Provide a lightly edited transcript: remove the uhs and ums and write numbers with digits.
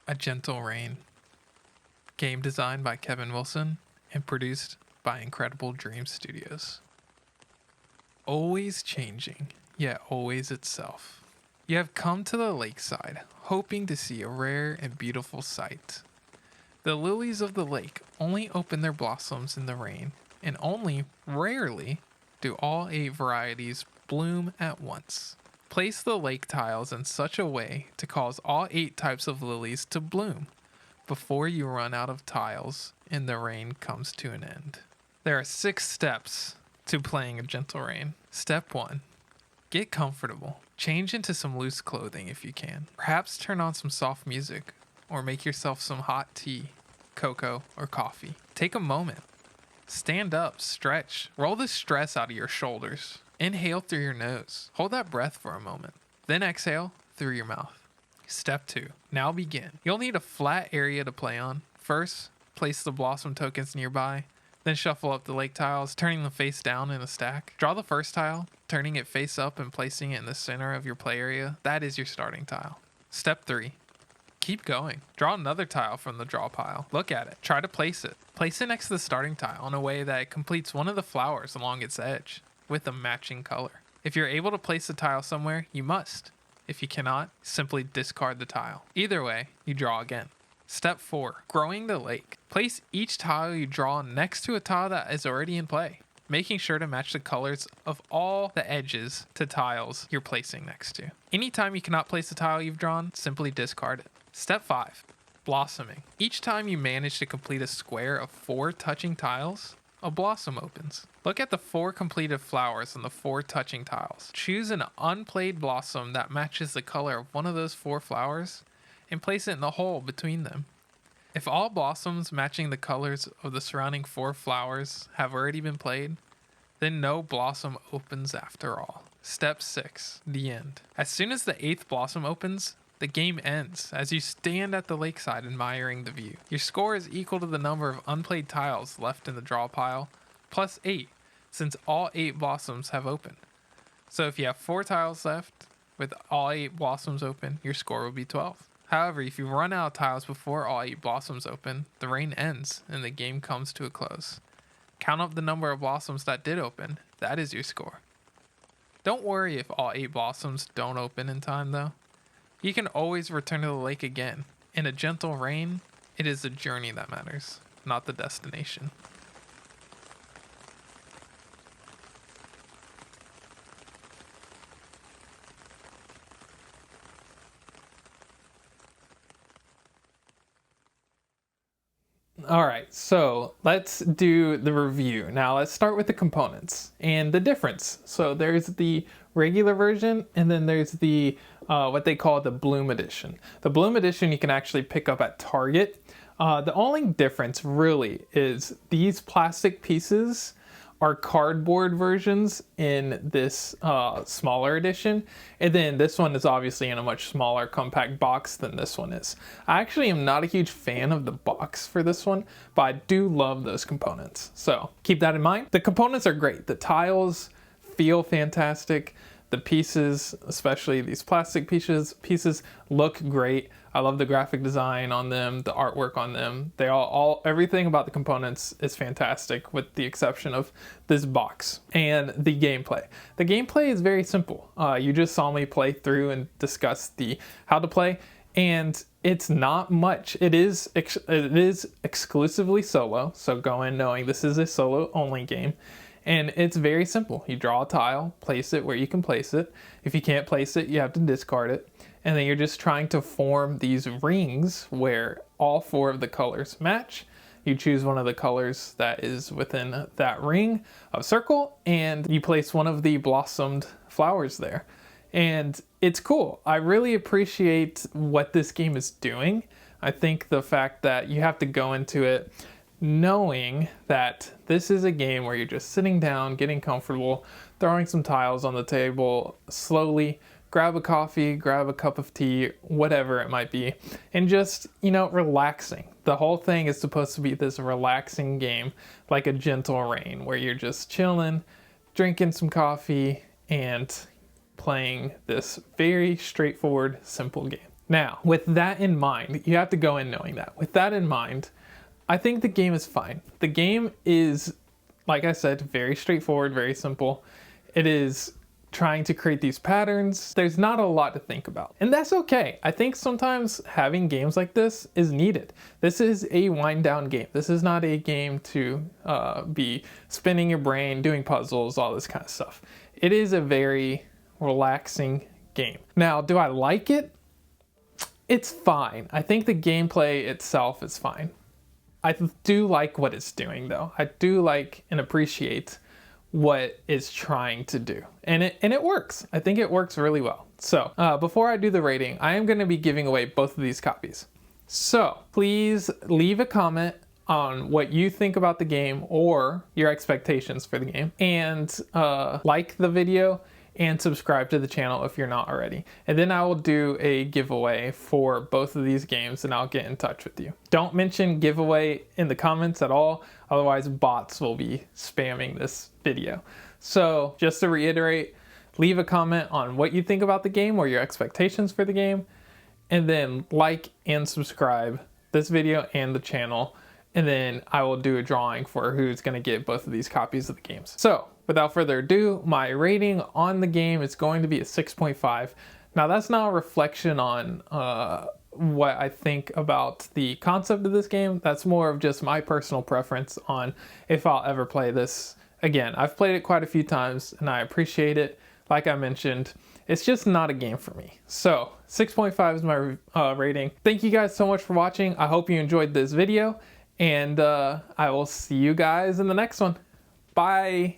A Gentle Rain. Game designed by Kevin Wilson and produced by Incredible Dream Studios. Always changing, yet always itself. You have come to the lakeside, hoping to see a rare and beautiful sight. The lilies of the lake only open their blossoms in the rain, and only rarely do all 8 varieties bloom at once. Place the lake tiles in such a way to cause all 8 types of lilies to bloom before you run out of tiles and the rain comes to an end. There are 6 steps to playing a Gentle Rain. Step 1. Get comfortable. Change into some loose clothing if you can. Perhaps turn on some soft music or make yourself some hot tea, cocoa, or coffee. Take a moment. Stand up, stretch, roll the stress out of your shoulders. Inhale through your nose. Hold that breath for a moment. Then exhale through your mouth. Step 2. Now begin. You'll need a flat area to play on. First, place the blossom tokens nearby. Then shuffle up the lake tiles, turning them face down in a stack. Draw the first tile, turning it face up and placing it in the center of your play area. That is your starting tile. Step 3. Keep going. Draw another tile from the draw pile. Look at it. Try to place it. Place it next to the starting tile in a way that it completes one of the flowers along its edge with a matching color. If you're able to place the tile somewhere, you must. If you cannot, simply discard the tile. Either way, you draw again. Step 4. Growing the lake. Place each tile you draw next to a tile that is already in play, making sure to match the colors of all the edges to tiles you're placing next to. Anytime you cannot place the tile you've drawn, simply discard it. Step 5. Blossoming. Each time you manage to complete a square of 4 touching tiles, a blossom opens. Look at the 4 completed flowers on the 4 touching tiles. Choose an unplayed blossom that matches the color of one of those 4 flowers and place it in the hole between them. If all blossoms matching the colors of the surrounding 4 flowers have already been played, then no blossom opens after all. Step 6. The end. As soon as the 8th blossom opens, the game ends as you stand at the lakeside admiring the view. Your score is equal to the number of unplayed tiles left in the draw pile, plus 8, since all 8 blossoms have opened. So if you have 4 tiles left, with all 8 blossoms open, your score will be 12. However, if you run out of tiles before all 8 blossoms open, the rain ends and the game comes to a close. Count up the number of blossoms that did open. That is your score. Don't worry if all 8 blossoms don't open in time though. You can always return to the lake again. In a Gentle Rain, it is the journey that matters, not the destination. All right, so let's do the review. Now let's start with the components and the difference. So there's the regular version and then there's the what they call the Bloom Edition. The Bloom Edition you can actually pick up at Target. The only difference really is these plastic pieces are cardboard versions in this smaller edition, and then this one is obviously in a much smaller compact box than this one is. I actually am not a huge fan of the box for this one, but I do love those components, so keep that in mind. The components are great. The tiles feel fantastic. The pieces, especially these plastic pieces look great. I love the graphic design on them, the artwork on them. They everything about the components is fantastic with the exception of this box and the gameplay. The gameplay is very simple. You just saw me play through and discuss how to play, and it's not much. It is exclusively solo, so go in knowing this is a solo only game. And it's very simple. You draw a tile, place it where you can place it. If you can't place it, you have to discard it. And then you're just trying to form these rings where all 4 of the colors match. You choose one of the colors that is within that ring of circle, and you place one of the blossomed flowers there. And it's cool. I really appreciate what this game is doing. I think the fact that you have to go into it knowing that this is a game where you're just sitting down, getting comfortable, throwing some tiles on the table, slowly grab a coffee, grab a cup of tea, whatever it might be, and just, relaxing. The whole thing is supposed to be this relaxing game, like a Gentle Rain, where you're just chilling, drinking some coffee, and playing this very straightforward, simple game. Now, with that in mind, you have to go in knowing that. With that in mind, I think the game is fine. The game is, like I said, very straightforward, very simple. It is trying to create these patterns. There's not a lot to think about, and that's okay. I think sometimes having games like this is needed. This is a wind down game. This is not a game to be spinning your brain, doing puzzles, all this kind of stuff. It is a very relaxing game. Now, do I like it? It's fine. I think the gameplay itself is fine. I do like what it's doing though. I do like and appreciate what it's trying to do. And it works. I think it works really well. So before I do the rating, I am going to be giving away both of these copies. So please leave a comment on what you think about the game or your expectations for the game, and like the video and subscribe to the channel if you're not already. And then I will do a giveaway for both of these games and I'll get in touch with you. Don't mention giveaway in the comments at all, otherwise bots will be spamming this video. So just to reiterate, leave a comment on what you think about the game or your expectations for the game, and then like and subscribe this video and the channel, and then I will do a drawing for who's gonna get both of these copies of the games. So without further ado, my rating on the game is going to be a 6.5. Now that's not a reflection on what I think about the concept of this game. That's more of just my personal preference on if I'll ever play this again. I've played it quite a few times and I appreciate it. Like I mentioned, it's just not a game for me. So 6.5 is my rating. Thank you guys so much for watching. I hope you enjoyed this video, and I will see you guys in the next one. Bye.